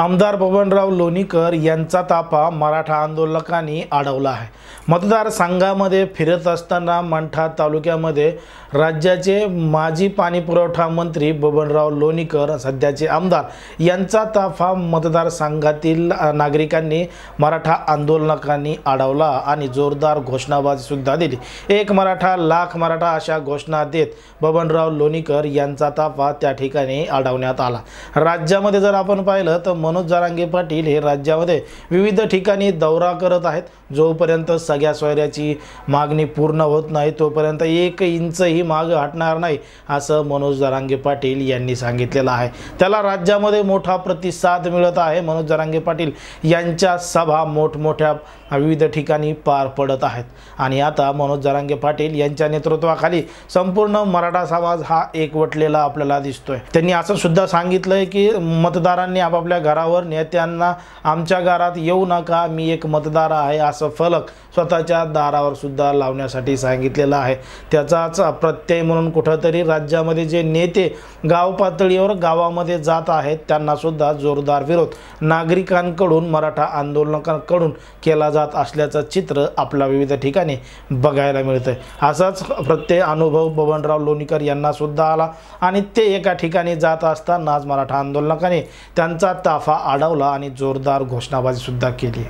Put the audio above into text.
आमदार बबनराव लोणीकर यांचा ताफा मराठा आंदोलकांनी अडवला आहे। मतदारसंघामध्ये फिरत असताना मंठा तालुक्यामध्ये राज्याचे माजी पाणीपुरवठा मंत्री बबनराव लोणीकर सध्याचे आमदार यांचा ताफा मतदारसंघातील नागरिकांनी मराठा आंदोलकांनी अडवला आणि जोरदार घोषणाबाजी सुद्धा दिली। एक मराठा लाख मराठा अशा घोषणा देत बबनराव लोणीकर यांचा ताफा त्या ठिकाणी अडवण्यात आला। राज्यामध्ये जर आपण पाहिलं तर मनोज जरांगे पाटील हे राज्यामध्ये विविध ठिकाणी दौरा करत आहेत। जोपर्यंत सगळ्या सोयऱ्याची मागणी पूर्ण होत नाही तोपर्यंत 1 इंचही मागे हटणार नाही असं मनोज जरांगे पाटील यांनी सांगितलेलं आहे। त्याला राज्यामध्ये मोठा प्रतिसाद मिळत आहे। मनोज जरांगे पाटील यांच्या सभा मोठमोठ्या विविध ठिकाणी पार पडत आहेत आणि आता मनोज जरांगे पाटील यांच्या नेतृत्वाखाली संपूर्ण मराठा समाज हा एकवटलेला आपल्याला दिसतोय। त्यांनी असं सुद्धा सांगितलंय की मतदारांनी आपापल्या घरावर नेत्यांना आमच्या घरात येऊ नका, मी एक मतदार आहे असं फलक स्वतःच्या दारावर सुद्धा लावण्यासाठी सांगितलेलं आहे। त्याचाच प्रत्यय म्हणून कुठेतरी राज्यामध्ये जे नेते गाव पातळीवर गावामध्ये जात आहेत त्यांना सुद्धा जोरदार विरोध नागरिकांकडून मराठा आंदोलकांकडून केला जात असल्याचं चित्र आपल्या विविध ठिकाणी बघायला मिळतंय। असाच प्रत्यय अनुभव बबनराव लोणीकर यांना सुद्धा आला आणि ते एका ठिकाणी जात असतानाच मराठा आंदोलकांनी त्यांचा ताफा अडवला आणि जोरदार घोषणाबाजी सुद्धा केली।